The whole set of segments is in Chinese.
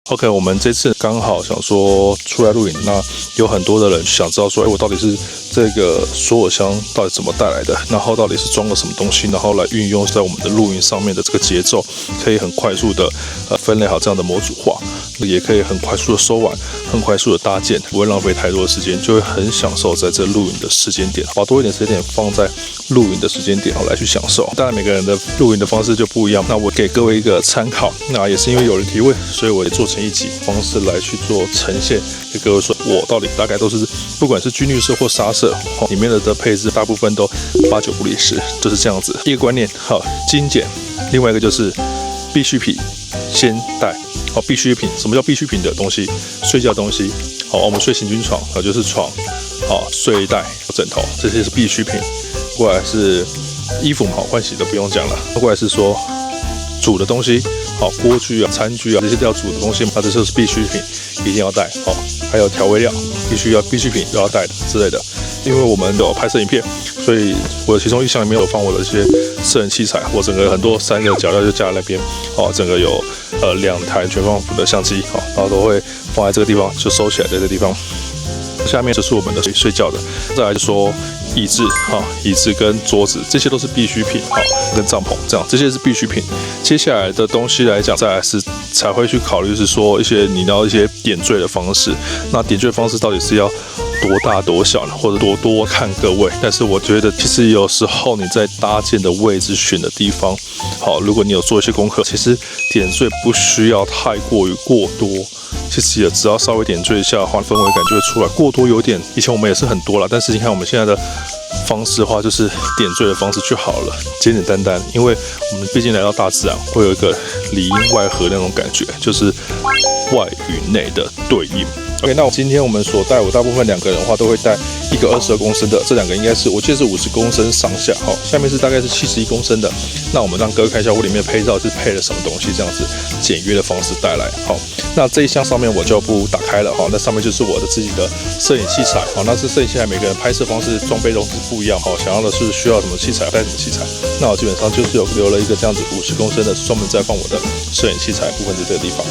OK， 我们这次刚好想说出来露营，那有很多的人想知道说，我到底是这个锁耳箱到底怎么带来的，然后到底是装了什么东西，然后来运用在我们的露营上面的这个节奏，可以很快速的分类好这样的模组化，也可以很快速的收完，很快速的搭建，不会浪费太多的时间，就会很享受在这露营的时间点，把多一点时间点放在露营的时间点来去享受。当然每个人的露营的方式就不一样，那我给各位一个参考，那也是因为有人提问，所以我也做成一集方式来去做呈现，给各位说我到底大概都是不管是军绿色或沙色里面的配置，大部分都8、9不离10，就是这样子一个观念。好，精简。另外一个就是必需品先带。好，必需品，什么叫必需品的东西？睡觉的东西。好，我们睡行军床，就是床，好，睡袋、枕头，这些是必需品。过来是衣服，好，换洗都不用讲了。过来是说煮的东西，好，锅具啊、餐具啊，这些都要煮的东西嘛，这就是必需品，一定要带。好，还有调味料，必需品都要带的之类的。因为我们有拍摄影片，所以我的其中一箱里面有放我的一些摄影器材，我整个很多3个脚架就架在那边，好，整个有2台全放幅的相机，好，然后都会放在这个地方，就收起来在这个地方。下面就是我们的睡觉的，再来就说椅子，哈，椅子跟桌子，这些都是必需品，好，跟帐篷这样，这些是必需品。接下来的东西来讲，再来是才会去考虑是说你要一些点缀的方式，那点缀方式到底是要多大多小呢，或者多看各位。但是我觉得其实有时候你在搭建的位置选的地方，好，如果你有做一些功课，其实点缀不需要太过于过多。其实也只要稍微点缀一下的话，氛围感就会出来。过多有点，以前我们也是很多啦，但是你看我们现在的方式的话，就是点缀的方式就好了，简简单单。因为我们毕竟来到大自然，会有一个里应外合那种感觉，就是外与内的对应。OK， 那今天我们所带，我大部分2个人的话都会带一个22公升的，这2个应该是我记得是50公升上下，好，下面是大概是71公升的。那我们让各位看一下我里面配套是配了什么东西，这样子简约的方式带来。好，那这一箱上面我就不打开了，好，那上面就是我的自己的摄影器材，好，那这摄影器材每个人拍摄方式、装备都是不一样，好，想要的是需要什么器材带什么器材。那我基本上就是有留了一个这样子50公升的，专门在放我的摄影器材部分在这个地方。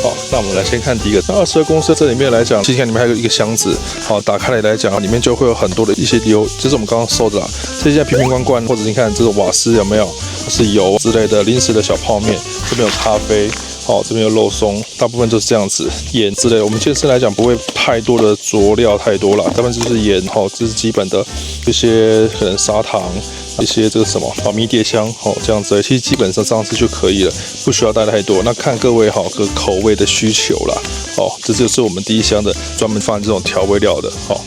好，那我们来先看第一个，那22公升这里面来讲，其实看里面还有一个箱子，好，打开来讲，里面就会有很多的一些油，这是我们刚刚收的啦，这些瓶瓶罐罐，或者你看这个瓦斯有没有，是油之类的零食的小泡面，这边有咖啡。好，这边有肉松，大部分就是这样子，盐之类的。我们健身来讲不会太多的佐料太多啦，大部分就是盐，好，这是基本的一些可能砂糖，一些这个什么迷迭香，好，这样子，其实基本上这样子就可以了，不需要带太多。那看各位好个口味的需求啦，好，这就是我们第一箱的专门放这种调味料的，好。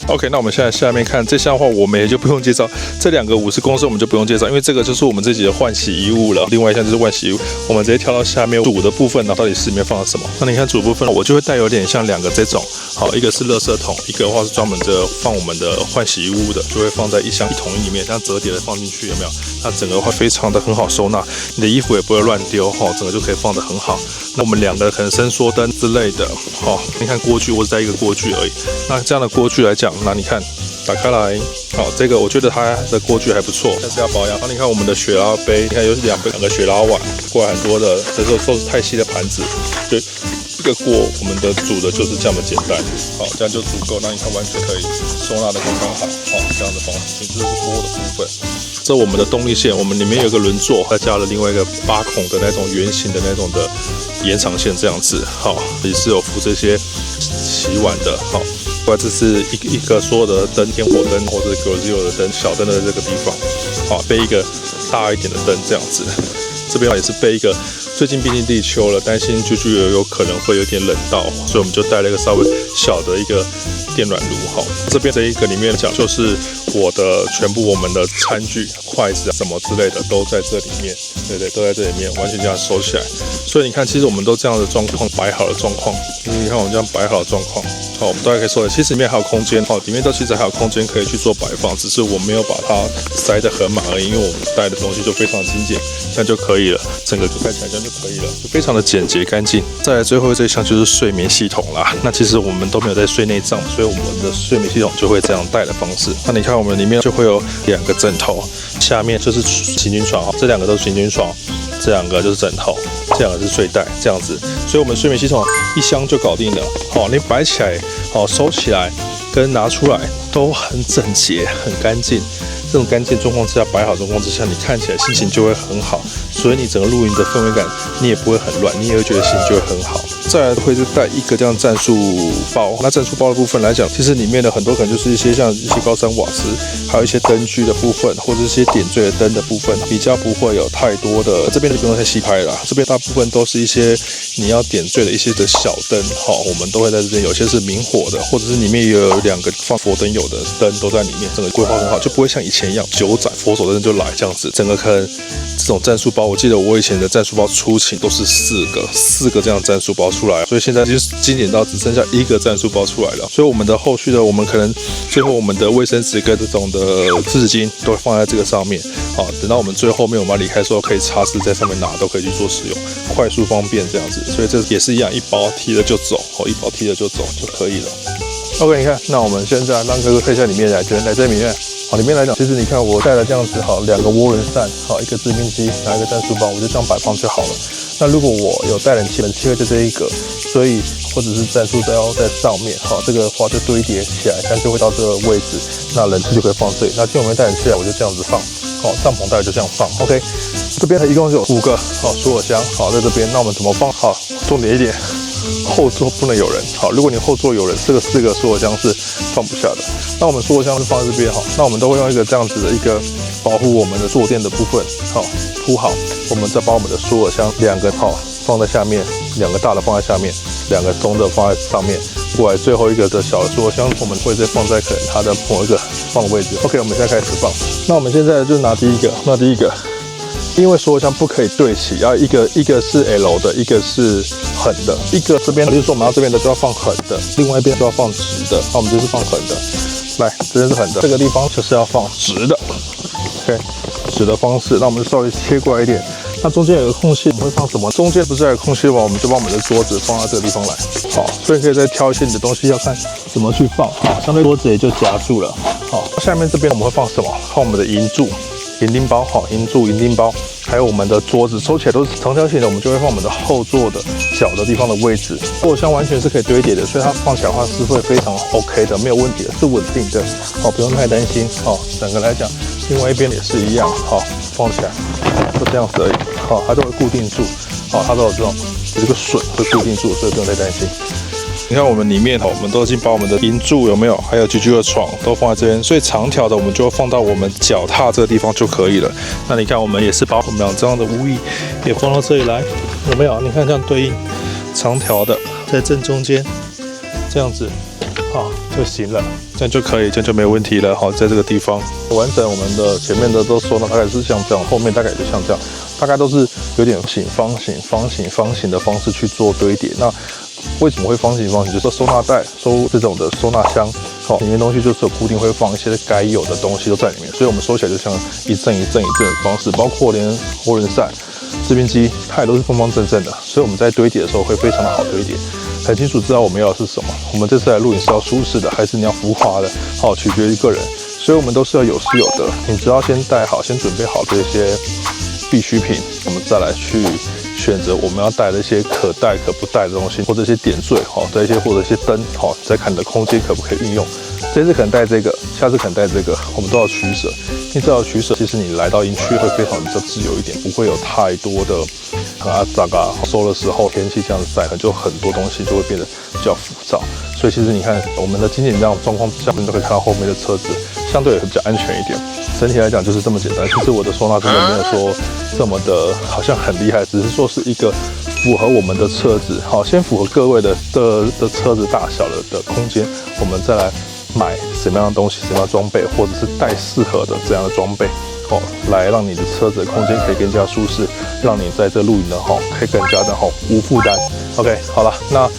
OK， 那我们现在下面看这箱的话，我们也就不用介绍。这2个50公升我们就不用介绍，因为这个就是我们自己的换洗衣物了。另外一项就是换洗衣物，我们直接跳到下面煮的部分，然后到底是里面放了什么？那你看煮部分，我就会带有点像2个这种，好，一个是垃圾桶，一个的话是专门的放我们的换洗衣物的，就会放在一箱一桶里面，这样折叠的放进去，有没有？那整个会非常的很好收纳，你的衣服也不会乱丢，哈，整个就可以放得很好。那我们2个可能伸缩灯之类的，好，你看锅具，我只带一个锅具而已。那这样的锅具来讲，那你看打开来，好，这个我觉得它的锅具还不错，但是要保养。那你看我们的雪拉杯，你看又是2个雪拉碗，过来很多的，这时候都是太细的盘子，就一个锅，我们的煮的就是这样的简单，好，这样就足够。那你看完全可以收纳的刚刚好，好，这样的方式，这是锅的部分。这我们的动力线，我们里面有一个轮座，还加了另外一个8孔的那种圆形的那种的延长线，这样子，好，也是有附这些洗碗的，好。另外这是一个所有的灯，天火灯或者 Gro-Zero 的灯，小灯的这个地方，好，备一个大一点的灯这样子。这边也是备一个，最近毕竟立秋了，担心居有可能会有点冷到，所以我们就带了一个稍微小的一个电暖炉。好，这边这一个里面讲就是我的全部我们的餐具、筷子啊什么之类的都在这里面，对对，都在这里面，完全这样收起来。所以你看，其实我们都这样的状况摆好的状况，你看我们这样摆好的状况，好，我们大概可以收起来。其实里面还有空间，好，里面都其实还有空间可以去做摆放，只是我没有把它塞得很满而已，因为我们带的东西就非常精简，这样就可以了，整个就看起来这样就可以了，就非常的简洁干净。再来最后这一项就是睡眠系统啦。那其实我们都没有在睡内帐，所以我们的睡眠系统就会这样带的方式。那你看我们里面就会有2个枕头，下面就是行军床，这2个都是行军床。这2个就是枕头，这2个是睡袋，这样子。所以我们睡眠系统一箱就搞定了。好，你摆起来，好收起来，跟拿出来都很整洁、很干净。这种干净状况之下，摆好状况之下，你看起来心情就会很好，所以你整个露营的氛围感，你也不会很乱，你也会觉得心情就会很好。再来会是带一个这样战术包，那战术包的部分来讲，其实里面的很多可能就是一些像一些高山瓦斯，还有一些灯具的部分，或者是一些点缀的灯的部分，比较不会有太多的，这边就不用太细拍了，这边大部分都是一些你要点缀的一些的小灯，好，我们都会在这边，有些是明火的，或者是里面也有2个放佛灯油的灯都在里面，整个规划很好，就不会像以前一样9盏佛手灯就来这样子，整个可能这种战术包，我记得我以前的战术包出勤都是4个这样的战术包出来，所以现在就是精简到只剩下1个战术包出来了。所以我们的后续的，我们可能最后我们的卫生纸跟这种的湿纸巾都会放在这个上面，好，等到我们最后面我们要离开的时候，可以擦拭在上面拿，都可以去做使用，快速方便这样子。所以这也是一样，1包提了就走，一包提了就走就可以了。OK， 你看，那我们现在让哥哥看一下里面来这里面。好，里面来讲，其实你看我带了这样子，好，2个涡轮扇，好，1个制冰机，拿1个战术包，我就这样摆放就好了。那如果我有带冷气会在这一个，所以或者是战术包在上面，好，这个的话就堆叠起来，这样就会到这个位置，那冷气就可以放这里。那今天我没带冷气来，我就这样子放，好，帐篷袋就这样放 ，OK。这边一共有5个，好，所有箱，好，在这边，那我们怎么放？好，重点一点。后座不能有人，好，如果你后座有人，这个4个所有箱是放不下的。那我们所有箱是放在这边，好，那我们都会用一个这样子的一个保护我们的坐垫的部分，好，铺好，我们再把我们的所有箱2个好放在下面，2个大的放在下面，2个中的放在上面，过来最后一个的小的所有箱，我们会再放在可能它的某一个放的位置。OK， 我们现在开始放。那我们现在就拿第一个，因为所有箱不可以对齐，要一个是 L 的，一个是横的，一个这边，比如说我们要这边的就要放横的，另外一边就要放直的，那我们就是放横的。来，这边是横的，这个地方就是要放直的 ，OK， 直的方式，那我们就稍微切过来一点。那中间有个空隙，我们会放什么？中间不是还有空隙吗？我们就把我们的桌子放到这个地方来，好，所以可以再挑一些你的东西，要看怎么去放，好，相对桌子也就夹住了，好，下面这边我们会放什么？放我们的银柱。银钉包，好，银钉包，还有我们的桌子收起来都是长条形的，我们就会放我们的后座的脚的地方的位置。后箱完全是可以堆叠的，所以它放起来的话是会非常 OK 的，没有问题的，是稳定的，好，不用太担心。好，整个来讲，另外一边也是一样，好，放起来就这样子而已，好，它都会固定住，好，它都有这种有一个榫会固定住，所以不用太担心。你看我们里面我们都已经把我们的银柱有没有，还有居居的床都放在这边，所以长条的我们就放到我们脚踏这个地方就可以了。那你看我们也是把我们2张的无翼也放到这里来，有没有？你看这样对应长条的在正中间，这样子，好就行了，这样就可以，这样就没有问题了。好，在这个地方完整，我们的前面的都收纳大概是像这样，后面大概也就像这样，大概都是有点方形的方式去做堆叠。那为什么会方形？就是收纳袋、收这种的收纳箱，好，里面东西就是有固定会放一些该有的东西都在里面，所以我们收起来就像一阵的方式，包括连涡轮扇、制冰机，它也都是方正的，所以我们在堆叠的时候会非常的好堆叠，很清楚知道我们要的是什么。我们这次来露营是要舒适的，还是你要浮华的？好，取决于个人，所以我们都是要有失有得。你只要先带好，先准备好这些必需品，我们再来去选择我们要带的一些可带可不带的东西，或者一些点缀，好，带一些或者一些灯，好，再看你的空间可不可以运用。这次可能带这个，下次可能带这个，我们都要取舍。因为这要取舍，其实你来到营区会非常比较自由一点，不会有太多的收的时候天气这样子晒，就很多东西就会变得比较浮躁。所以其实你看我们的精简这样状况之下，你都可以看到后面的车子相对也比较安全一点。整体来讲就是这么简单。其实我的收纳真的没有说这么的好像很厉害，只是说是一个符合我们的车子，好，先符合各位的车子大小的空间，我们再来买什么样的东西、什么样的装备，或者是带适合的这样的装备，哦，来让你的车子的空间可以更加舒适，让你在这露营呢，可以更加的无负担。OK， 好了，那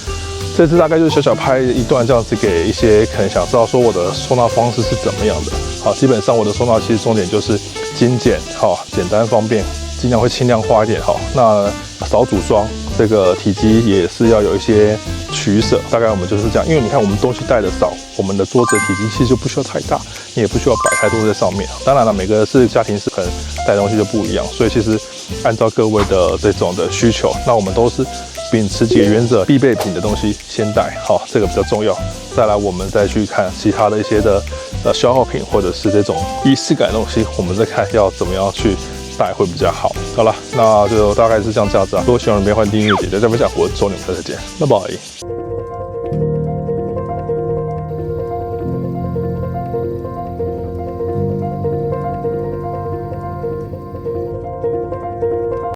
这次大概就是小拍一段这样子，给一些可能想知道说我的收纳方式是怎么样的。好，基本上我的收纳其实重点就是精简，好，简单方便，尽量会轻量化一点，好，那少组装，这个体积也是要有一些取舍。大概我们就是这样，因为你看我们东西带的少，我们的桌子的体积其实就不需要太大，你也不需要摆太多在上面。当然了，每个家庭可能带的东西就不一样，所以其实按照各位的这种的需求，那我们都是秉持几个原则，必备品的东西先带，好，这个比较重要。再来，我们再去看其他的一些的消耗品或者是这种仪式感的东西，我们再看要怎么样去带会比较好。好了，那就大概是这样子啊。如果喜欢的，别忘记订阅、点赞、分享，我是周年，我们下次见，拜拜。